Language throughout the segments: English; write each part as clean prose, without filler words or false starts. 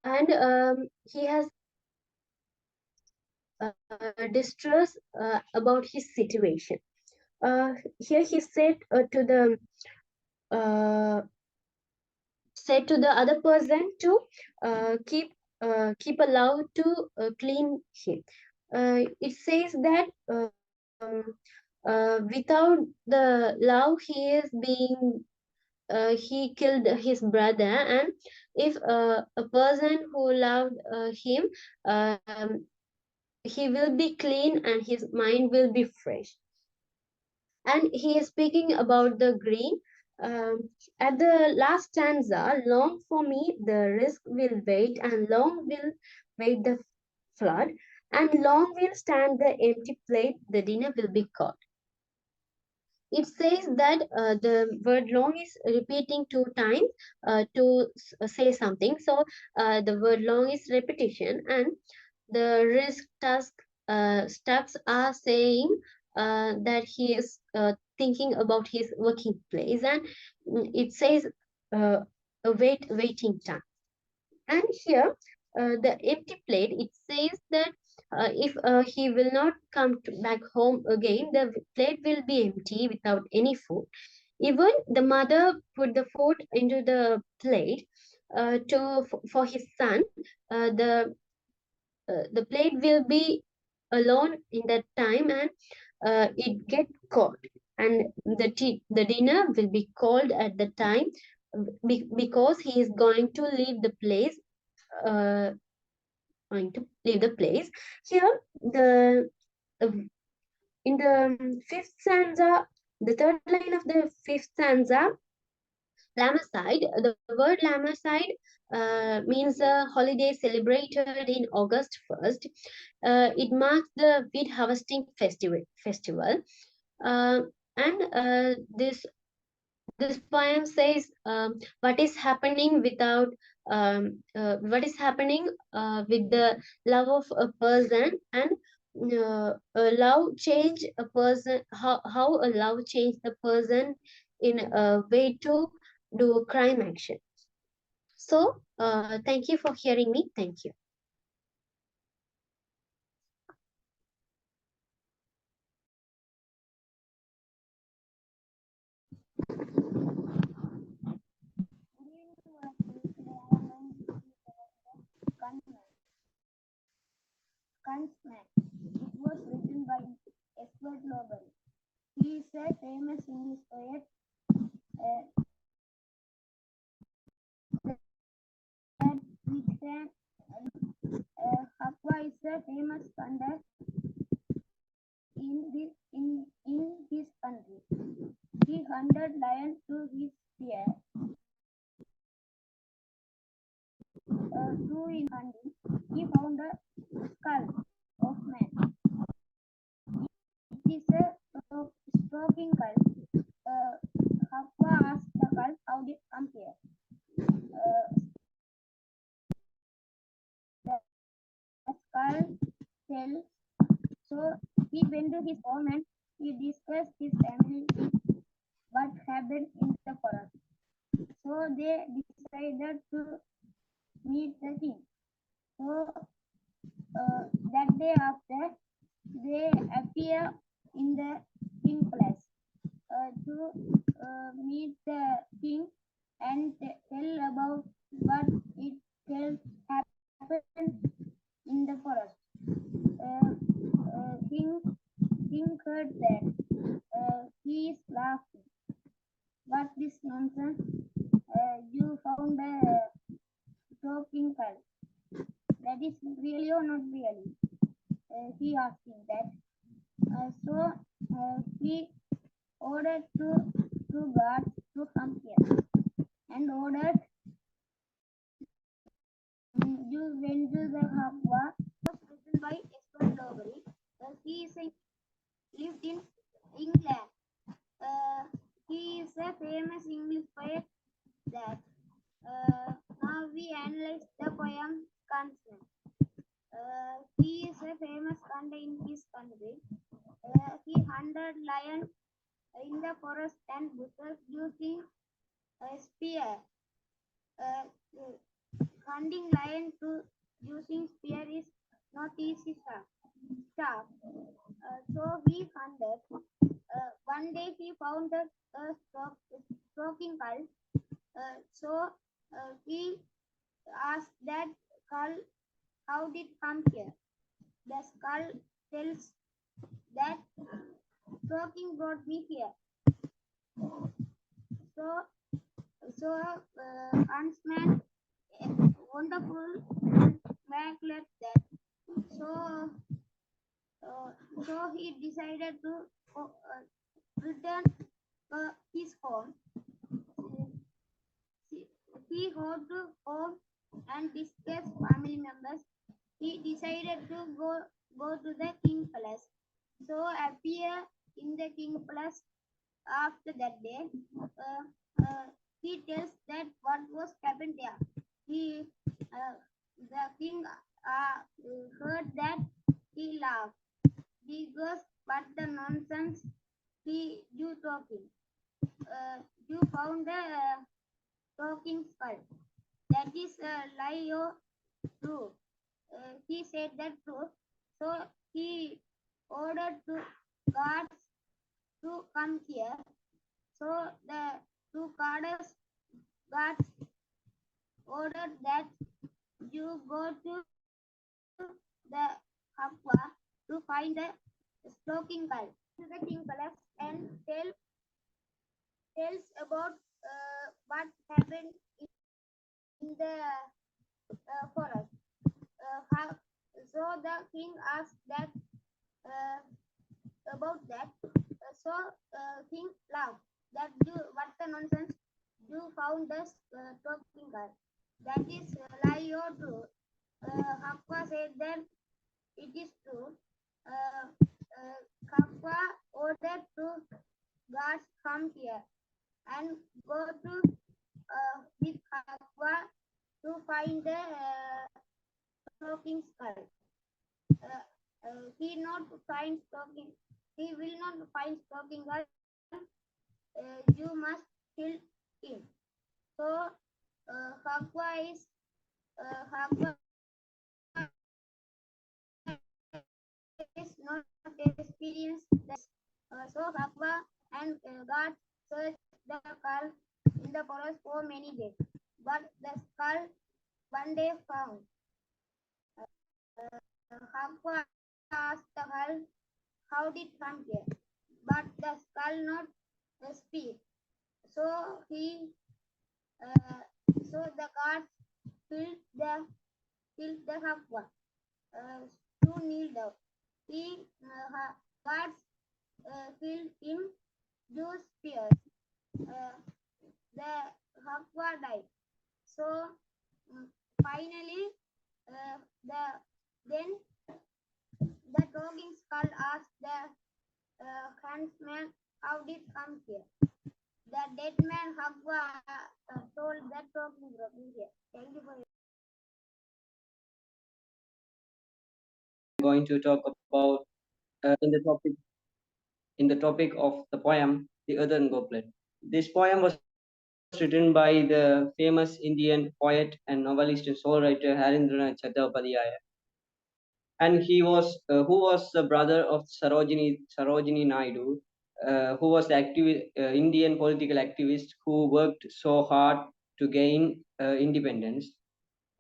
and he has distress about his situation. Here he uh, said to the other person to keep allowed to clean him. It says that without the love, he killed his brother, and if a person who loved him, um, he will be clean and his mind will be fresh. And he is speaking about the green. At the last stanza, long for me the risk will wait, and long will wait the flood, and long will stand the empty plate, the dinner will be caught. It says that the word long is repeating two times to say something. So the word long is repetition, and the risk task stucks are saying that he is thinking about his working place, and it says a waiting time. And here, the empty plate, it says that if he will not come back home again, the plate will be empty without any food. Even the mother put the food into the plate for his son. The plate will be alone in that time, and it get cold, and the dinner will be cold at the time, because he is going to leave the place. Uh, Going to leave the place. Here, the uh, in the fifth stanza, the third line of the fifth stanza, Lamacide. The word Lamacide means a holiday celebrated in August 1st. It marks the wheat harvesting festival. Uh, and this poem says what is happening what is happening with the love of a person, and love change a person, how a love change the person in a way to do crime action. So thank you for hearing me. Thank you. Gunsman. It was written by Edward Logan. He is a famous English poet. That withstand Hakwa is a famous hunter in his country. He hunted lion to his spear. Through in hunting, he found a skull of man. It is a stroking skull. Hakwa asked the skull, "How did it come here?" The skull tells. So he went to his home and he discussed his family what happened in the forest. So they decided to meet the king. So that day after, they appear in the king palace to meet the king and tell about what it happened in the forest. King heard that. He is laughing. What this nonsense? You found a talking skull. That is really or not really? He asking that. So he ordered two guards to come here and ordered you went to the Hakwa. Was written by Edward Lowery. He is lived in England. He is a famous English poet. That now we analyze the poem Gunsman. He is a famous hunter in his country. He hunted lion in the forest and bushes using a spear. hunting lion to using spear is not easy task. So he hunted. One day he found a stroking cull. So he asked that skull, how did come here? The skull tells that stroking brought me here. So huntsman, wonderful calculate that. So so he decided to return his home. He got to home and discussed family members. He decided to go to the king palace. So appear in the king palace after that day. He tells that what was happened there. The king heard that. He laughed. He goes, what the nonsense you talking? You found the talking skull. That is a lie or true. He said that true. So he ordered to guards to come here. So the two guards ordered that you go to the Hapwa to find the stalking guy to the king palace and tells about what happened in the forest. So the king asked that uh, about that. So king laughed that you what the nonsense you found us talking guy. That is lie or true. Hakwa said that it is true. Hakwa ordered to guards come here and go to with Hakwa to find the talking skull. He not find talking. He will not find talking skull. You must kill him. So Hakwa is not experienced this. So Hakwa and God searched the skull in the forest for many days, but the skull one day found. Hakwa asked the skull, how did come here? But the skull not speak. So he, so the guards killed the Hakwa to kneel down. He guards killed him. Use spears. The Hakwa died. So finally, then the talking skull asked the huntsman, how did come here? The dead man Hakwa told that talking brought me here. Thank you for your going to talk about in the topic of the poem The Earthen Goblet. This poem was written by the famous Indian poet and novelist and soul writer Harindranath Chattopadyay, and who was the brother of Sarojini Naidu, who was the Indian political activist who worked so hard to gain independence.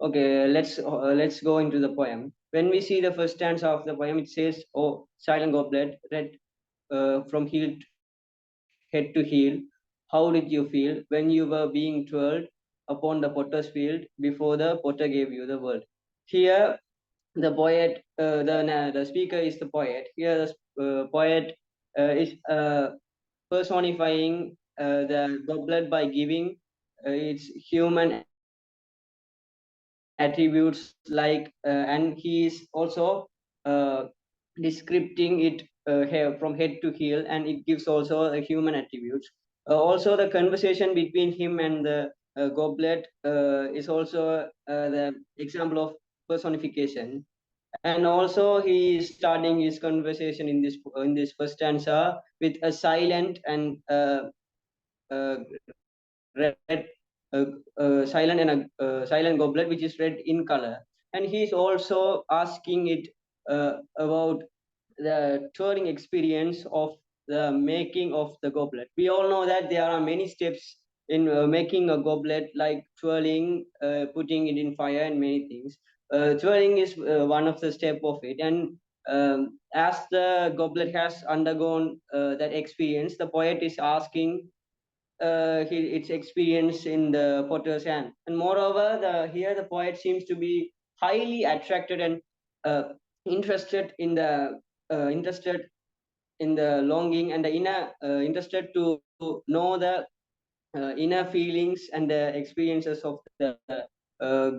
Okay, let's go into the poem. When we see the first stanza of the poem, it says, "Oh, silent goblet, red from head to heel, how did you feel when you were being twirled upon the potter's field before the potter gave you the world?" Here, the poet, the speaker is the poet. Here, the poet is personifying the goblet by giving its human attributes and he is also descripting it from head to heel, and it gives also a human attributes. Also, the conversation between him and the goblet is also the example of personification. And also, he is starting his conversation in this first stanza with a silent and red silent goblet, which is red in color. And he is also asking it about the touring experience of the making of the goblet. We all know that there are many steps in making a goblet, like twirling, putting it in fire, and many things. Twirling is one of the step of it, and as the goblet has undergone that experience, the poet is asking its experience in the potter's hand. And moreover, here the poet seems to be highly attracted and uh, interested in the interested in the longing and the inner interested to know the inner feelings and the experiences of the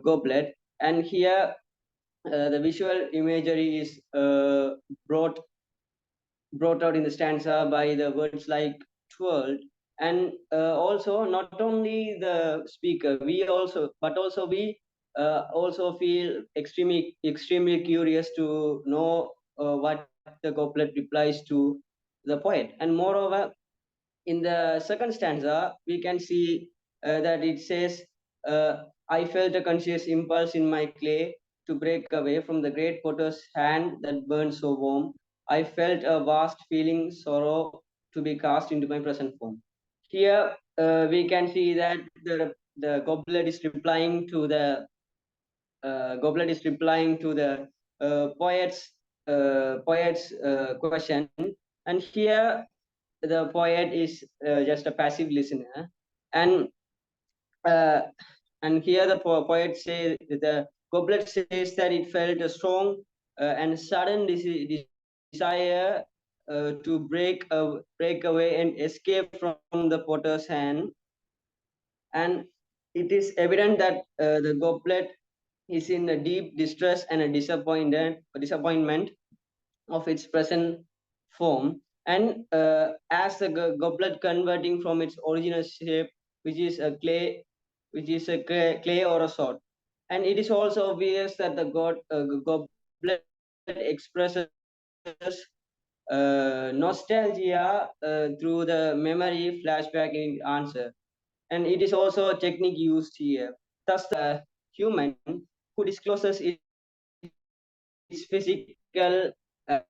goblet. And here the visual imagery is brought out in the stanza by the words like twirled. And also not only the speaker, but also we also feel extremely curious to know what the goblet replies to the poet. And moreover, in the second stanza, we can see that it says, I felt a conscious impulse in my clay to break away from the great potter's hand that burned so warm. I felt a vast feeling sorrow to be cast into my present form. Here we can see that the goblet is replying to the poet's question. And here the poet is just a passive listener. And uh, here the poet says, the goblet says that it felt a strong and sudden desire to break away and escape from the potter's hand. And it is evident that the goblet is in a deep distress and a disappointment of its present form. And as the goblet converting from its original shape, which is a clay or a sword. And it is also obvious that the goblet expresses nostalgia through the memory flashback in answer. And it is also a technique used here. Thus, the human who discloses its physical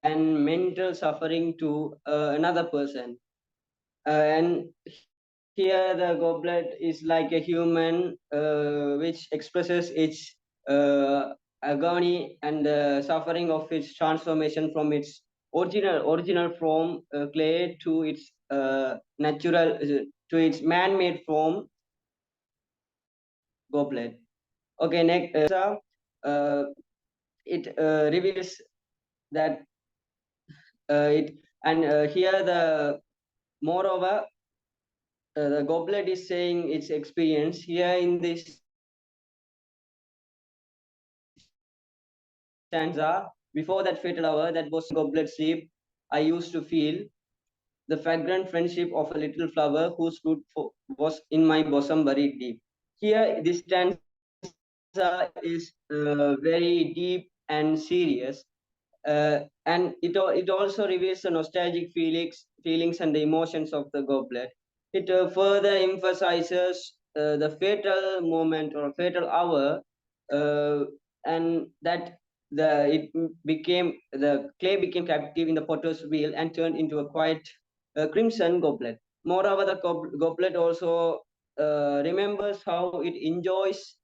and mental suffering to another person. And here the goblet is like a human which expresses its agony and the suffering of its transformation from its original form, clay, to its to its man-made form, goblet. Okay, next, uh, it reveals that it and here the moreover the goblet is saying its experience here in this stanza. Before that fatal hour that was goblet sleep, I used to feel the fragrant friendship of a little flower whose root was in my bosom buried deep. Here this stanza is very deep and serious. And it also reveals the nostalgic feelings and the emotions of the goblet. It further emphasizes the fatal moment or fatal hour, uh, and that the clay became captive in the potter's wheel and turned into a quiet crimson goblet. Moreover, the goblet also remembers how it enjoys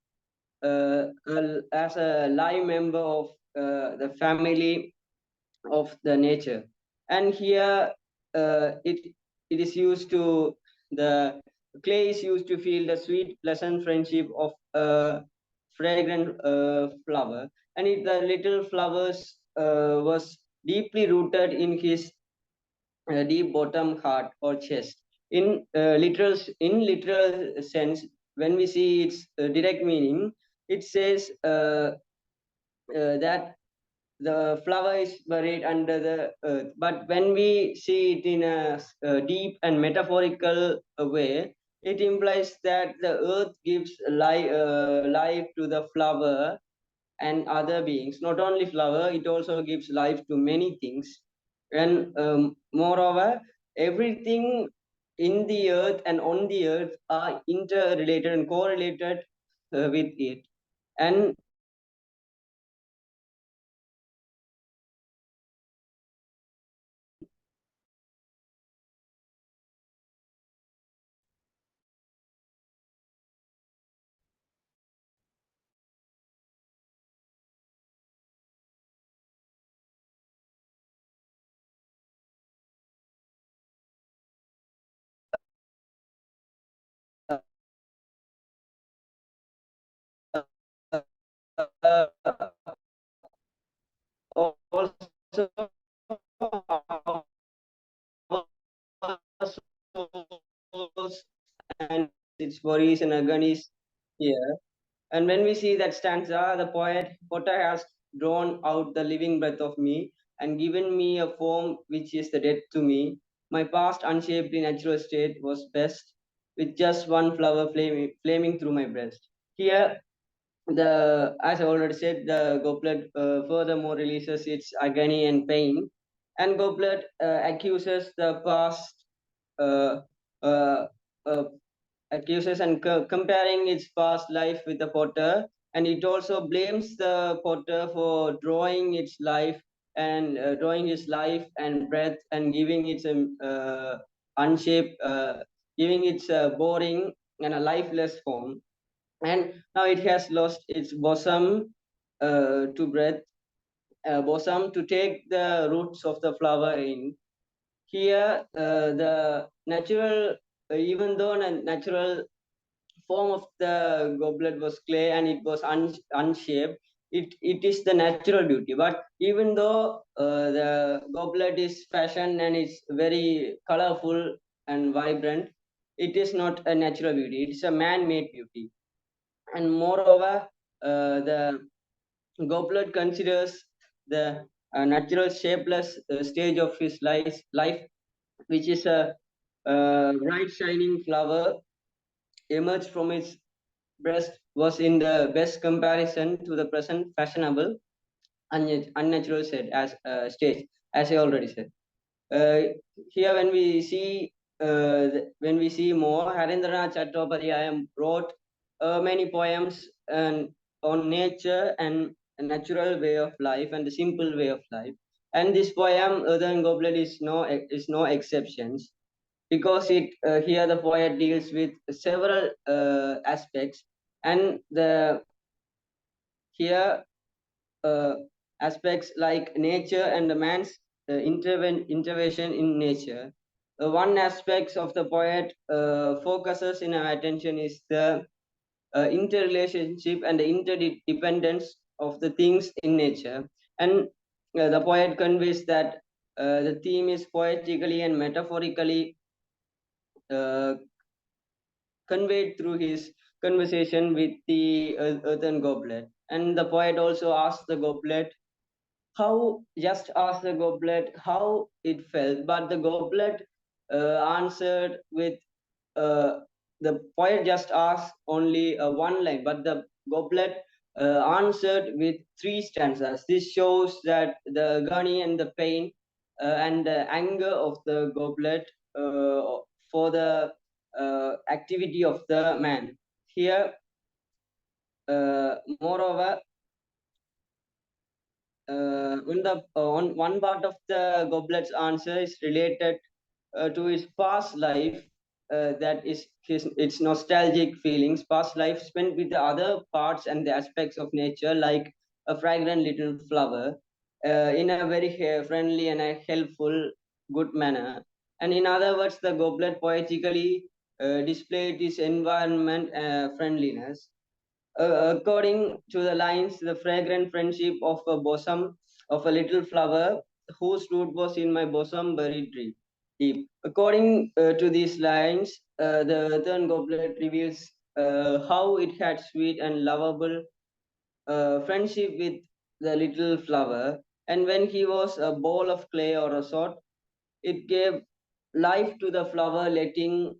as a live member of the family of the nature. And here it is used to the clay is used to feel the sweet pleasant friendship of a fragrant flower. And the little flowers was deeply rooted in his deep bottom heart or chest. In literal sense, when we see its direct meaning, it says that the flower is buried under the earth. But when we see it in a deep and metaphorical way, it implies that the earth gives life to the flower and other beings. Not only flower, it also gives life to many things. And moreover, everything in the earth and on the earth are interrelated and correlated with it. And also souls and its worries and agonies here. And when we see that stanza, the potter has drawn out the living breath of me and given me a form which is the death to me. My past unshapely natural state was best, with just one flower flaming through my breast. Here, as I already said, the goblet furthermore releases its agony and pain, and goblet accuses the past, uh, uh, uh, accuses and comparing its past life with the potter, and it also blames the potter for drawing its life and drawing his life and breath and giving its unshaped, giving its boring and a lifeless form, and now it has lost its bosom to breath, bosom to take the roots of the flower in. Here, the natural, even though a natural form of the goblet was clay and it was unshaped, it is the natural beauty. But even though the goblet is fashioned and it's very colorful and vibrant, it is not a natural beauty. It is a man-made beauty. And moreover, the goblet considers the natural shapeless stage of his life, which is a bright shining flower emerged from its breast, was in the best comparison to the present fashionable unnatural stage, as I already said. Uh, Here, when we see more, Harindranath Chattopadyay wrote many poems and on nature and a natural way of life and the simple way of life. And this poem, Earthen Goblet, is no exceptions, because it here the poet deals with several aspects, and the here uh, aspects like nature and the man's intervention in nature. One aspect of the poet focuses in our attention is the interrelationship and the interdependence of the things in nature. And the poet conveys that the theme is poetically and metaphorically uh, conveyed through his conversation with the earthen goblet. And the poet also asks the goblet how, just asked the goblet how it felt, but the goblet answered with uh, the poet just asked only one line, but the goblet answered with three stanzas. This shows that the agony and the pain and the anger of the goblet for the activity of the man. Here, moreover, on one part of the goblet's answer is related to his past life, that is its nostalgic feelings, past life spent with the other parts and the aspects of nature, like a fragrant little flower, in a very friendly and a helpful, good manner. And in other words, the goblet poetically displayed this environment friendliness. According to the lines, the fragrant friendship of a bosom of a little flower, whose root was in my bosom buried deep. According to these lines, the earthen goblet reveals how it had sweet and lovable friendship with the little flower. And when he was a ball of clay or a sod, it gave life to the flower, letting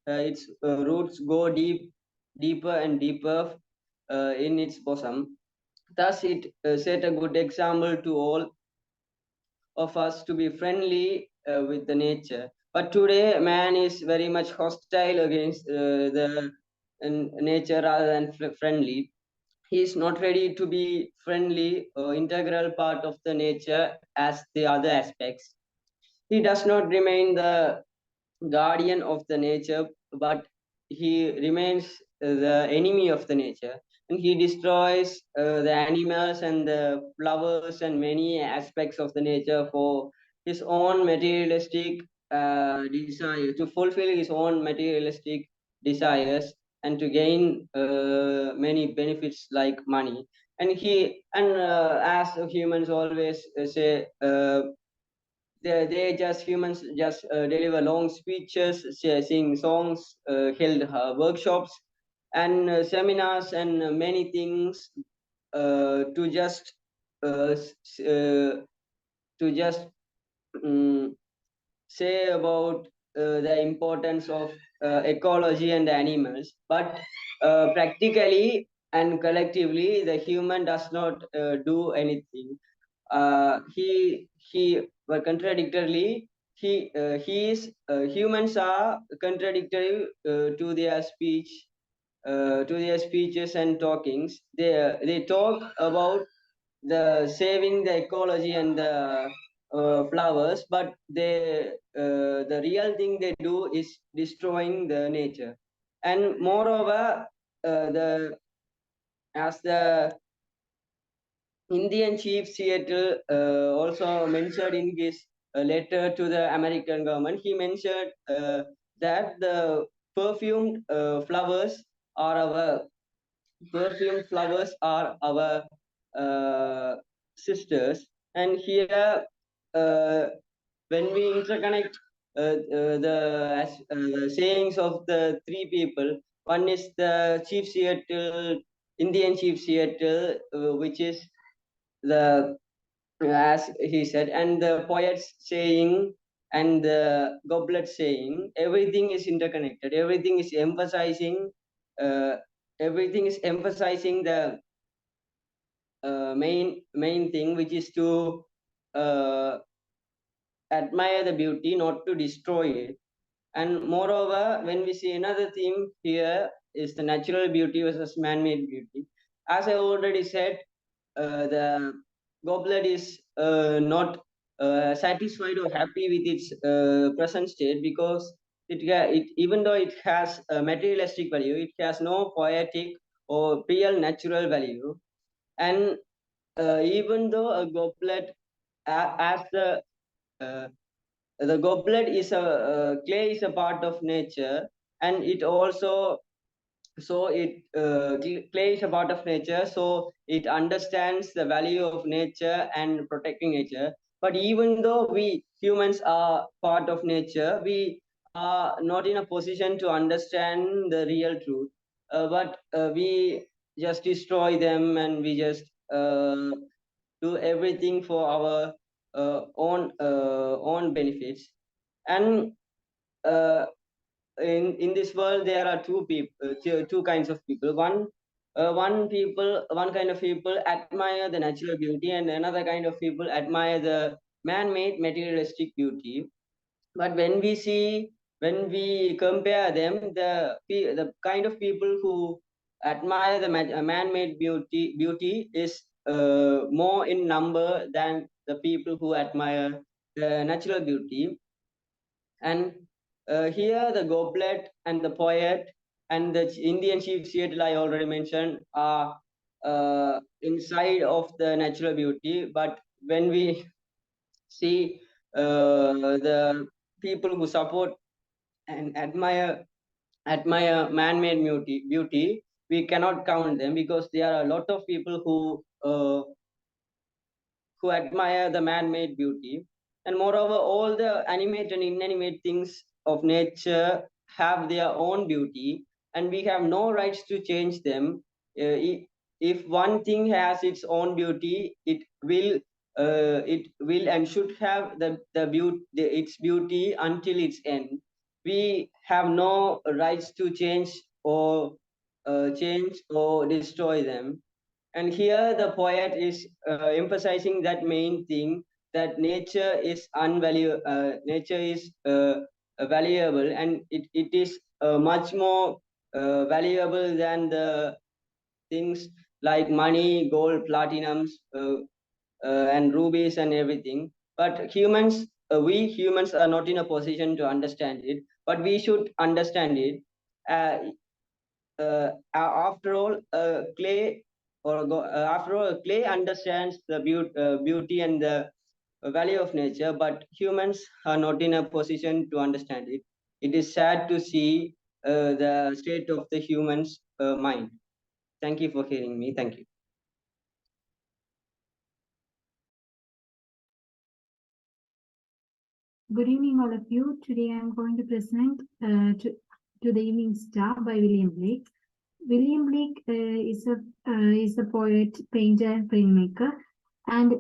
its roots go deeper and deeper in its bosom. Thus, it set a good example to all of us to be friendly with the nature. But today, man is very much hostile against the nature rather than friendly. He is not ready to be friendly or integral part of the nature as the other aspects. He does not remain the guardian of the nature, but he remains the enemy of the nature. And he destroys the animals and the flowers and many aspects of the nature for his own materialistic desire, to fulfill his own materialistic desires and to gain many benefits like money. And as humans always say, they just humans just deliver long speeches, sing songs, held workshops and seminars and many things to just uh, s- uh, to just um, say about the importance of ecology and animals, but practically and collectively the human does not do anything. He well, contradictorily he is humans are contradictory to their speeches and talkings. They talk about the saving the ecology and the flowers, but the real thing they do is destroying the nature. And moreover, the as the Indian chief Seattle also mentioned in his letter to the American government, he mentioned that the perfumed flowers are our perfumed flowers are our uh, sisters. And here, uh, when we interconnect the sayings of the three people, one is the chief Seattle, Indian chief Seattle, which is the as he said, and the poets saying and the goblet saying, everything is interconnected, uh, everything is emphasizing the main thing, which is to uh, admire the beauty, not to destroy it. And moreover, when we see another theme here is the natural beauty versus man-made beauty. As I already said, the goblet is not satisfied or happy with its present state, because it even though it has a materialistic value, it has no poetic or real natural value. And even though a goblet, as uh, the goblet is a clay is a part of nature, and it also so it clay is a part of nature, so it understands the value of nature and protecting nature. But even though we humans are part of nature, we are not in a position to understand the real truth, but we just destroy them, and we just do everything for our own benefits. And uh, in this world there are two kinds of people. One kind of people admire the natural beauty, and another kind of people admire the man-made materialistic beauty. But when we compare them, the kind of people who admire the man-made beauty is more in number than the people who admire the natural beauty. And here the goblet and the poet and the Indian chief Seattle I already mentioned are inside of the natural beauty. But when we see the people who support and admire man-made beauty, we cannot count them, because there are a lot of people who admire the man-made beauty. And moreover, all the animate and inanimate things of nature have their own beauty, and we have no rights to change them. If one thing has its own beauty, it will and should have its beauty until its end. We have no rights to change or destroy them. And here the poet is emphasizing that main thing, that nature is valuable, and it is much more valuable than the things like money, gold, platinums, and rubies and everything. But humans, we humans are not in a position to understand it, but we should understand it. After all, clay after all, clay understands the beauty and the value of nature, but humans are not in a position to understand it. It is sad to see the state of the humans' mind. Thank you for hearing me. Thank you. Good evening, all of you. Today I'm going to present to the Evening Star by William Blake. William Blake is a poet, painter, and filmmaker, and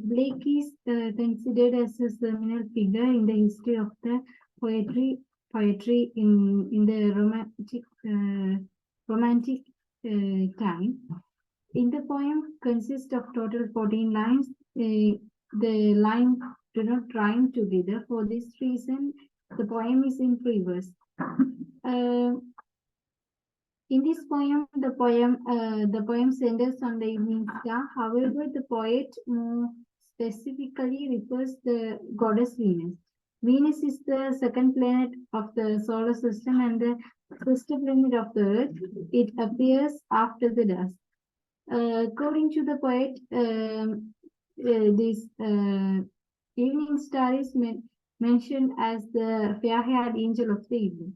Blake is considered as a seminal figure in the history of the poetry in the romantic time. In the poem consists of total 14 lines. The lines do not rhyme together. For this reason, the poem is in free verse. In this poem, the poem centers on the evening star. However, the poet more specifically refers the goddess Venus. Venus is the second planet of the solar system and the sister planet of the Earth. It appears after the dusk. According to the poet, this evening star is mentioned as the fair-haired angel of the evening.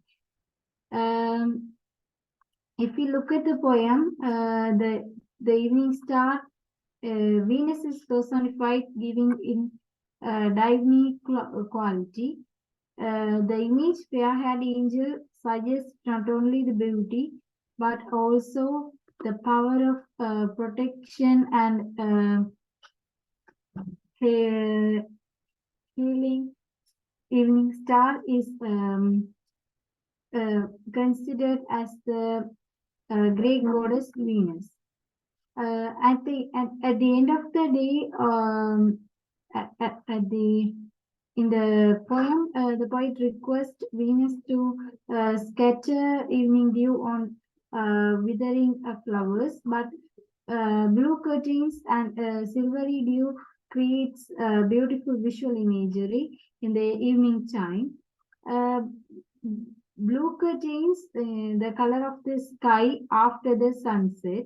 If we look at the poem, the evening star, Venus is personified, giving in divine quality. The image fair-haired angel suggests not only the beauty but also the power of protection and healing. Evening star is considered as the Greek goddess Venus. At the end of the day, in the poem, the poet requests Venus to scatter evening dew on withering flowers, but blue curtains and silvery dew creates beautiful visual imagery in the evening time. Blue curtains, the color of the sky after the sunset.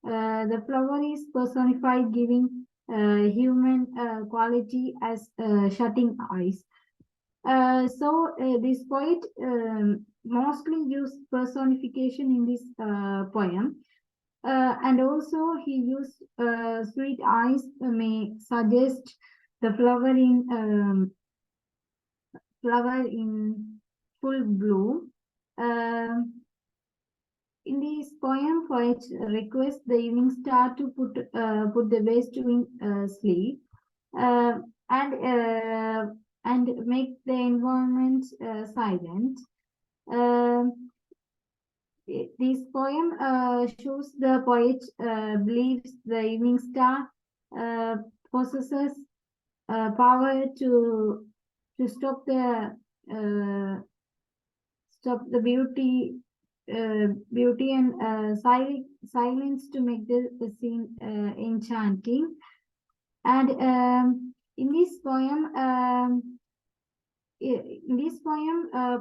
The flower is personified, giving human quality as shutting eyes. So this poet mostly used personification in this poem. And also he used sweet eyes may suggest the flower in full bloom. In this poem, poet requests the evening star to put the west wind sleep and make the environment silent. This poem shows the poet believes the evening star possesses power to stop the beauty and silence to make the scene enchanting. And in this poem,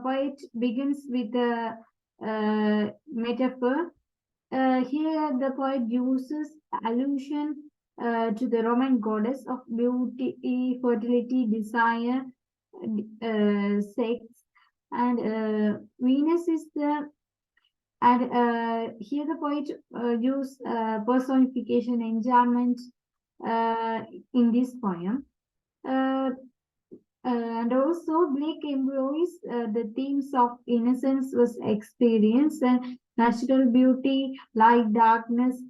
poet begins with a metaphor. Here, the poet uses allusion to the Roman goddess of beauty, fertility, desire, sex, and Venus is the. And here, the poet uses personification, enchantment in this poem. And also, Blake employs the themes of innocence was experience and natural beauty, light, darkness,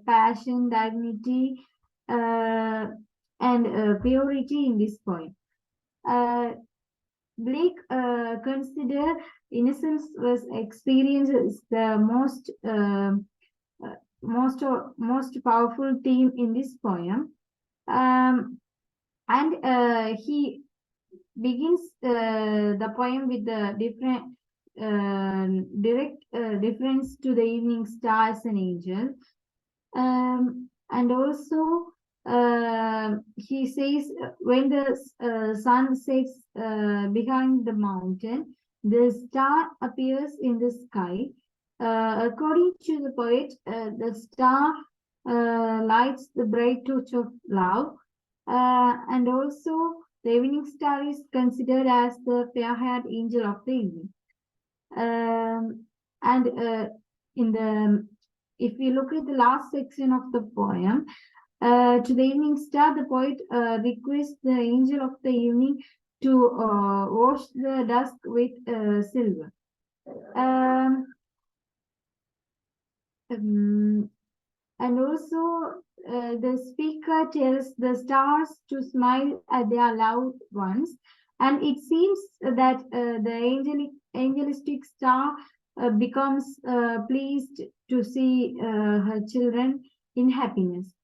passion, dignity, and purity in this poem. Blake consider innocence was experience is the most powerful theme in this poem. And begins the poem with the direct reference to the evening star as an angel. And also, he says, when the sun sets behind the mountain, the star appears in the sky. According to the poet, the star lights the bright torch of love. And also, the evening star is considered as the fair-haired angel of the evening. And in the if we look at the last section of the poem, to the evening star, the poet requests the angel of the evening to wash the dusk with silver. And also, the speaker tells the stars to smile at their loved ones, and it seems that the angelistic star becomes pleased to see her children in happiness.